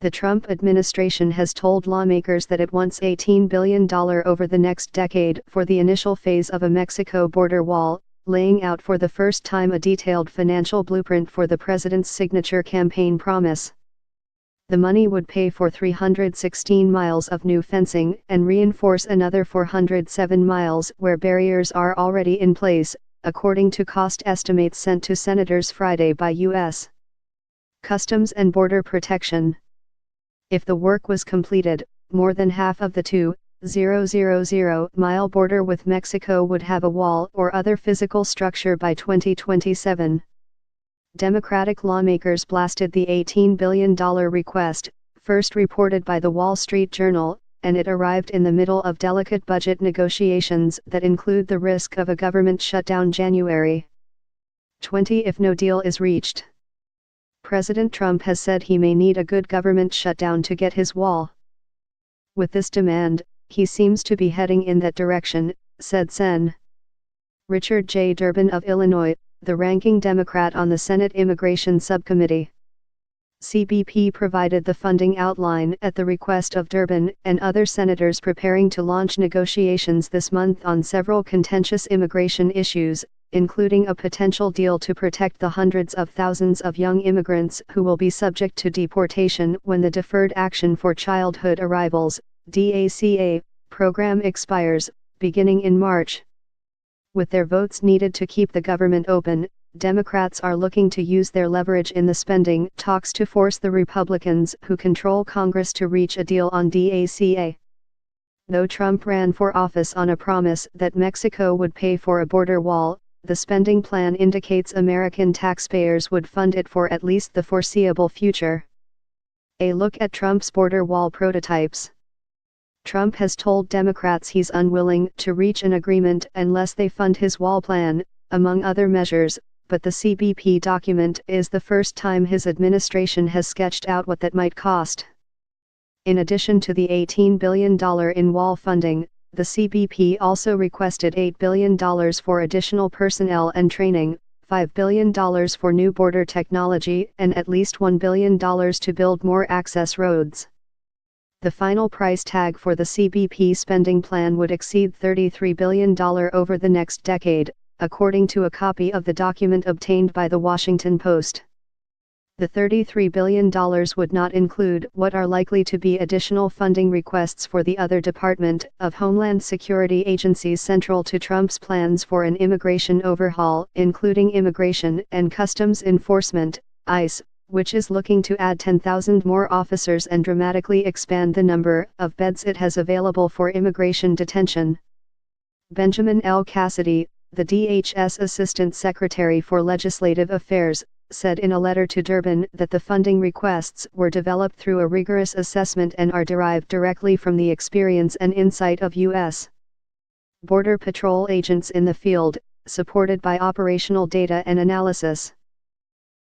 The Trump administration has told lawmakers that it wants $18 billion over the next decade for the initial phase of a Mexico border wall, laying out for the first time a detailed financial blueprint for the president's signature campaign promise. The money would pay for 316 miles of new fencing and reinforce another 407 miles where barriers are already in place, according to cost estimates sent to senators Friday by U.S. Customs and Border Protection. If the work was completed, more than half of the 2,000-mile border with Mexico would have a wall or other physical structure by 2027. Democratic lawmakers blasted the $18 billion request, first reported by the Wall Street Journal, and it arrived in the middle of delicate budget negotiations that include the risk of a government shutdown January 20 if no deal is reached. President Trump has said he may need a good government shutdown to get his wall. With this demand, he seems to be heading in that direction, said Sen. Richard J. Durbin of Illinois, the ranking Democrat on the Senate Immigration Subcommittee. CBP provided the funding outline at the request of Durbin and other senators preparing to launch negotiations this month on several contentious immigration issues, including a potential deal to protect the hundreds of thousands of young immigrants who will be subject to deportation when the Deferred Action for Childhood Arrivals (DACA) program expires, beginning in March. With their votes needed to keep the government open, Democrats are looking to use their leverage in the spending talks to force the Republicans who control Congress to reach a deal on DACA. Though Trump ran for office on a promise that Mexico would pay for a border wall, the spending plan indicates American taxpayers would fund it for at least the foreseeable future. A look at Trump's border wall prototypes. Trump has told Democrats he's unwilling to reach an agreement unless they fund his wall plan, among other measures, but the CBP document is the first time his administration has sketched out what that might cost. In addition to the $18 billion in wall funding, the CBP also requested $8 billion for additional personnel and training, $5 billion for new border technology, and at least $1 billion to build more access roads. The final price tag for the CBP spending plan would exceed $33 billion over the next decade, according to a copy of the document obtained by the Washington Post. The $33 billion would not include what are likely to be additional funding requests for the other Department of Homeland Security agencies central to Trump's plans for an immigration overhaul, including Immigration and Customs Enforcement, ICE, which is looking to add 10,000 more officers and dramatically expand the number of beds it has available for immigration detention. Benjamin L. Cassidy, the DHS Assistant Secretary for Legislative Affairs, said in a letter to Durbin that the funding requests were developed through a rigorous assessment and are derived directly from the experience and insight of U.S. Border Patrol agents in the field, supported by operational data and analysis.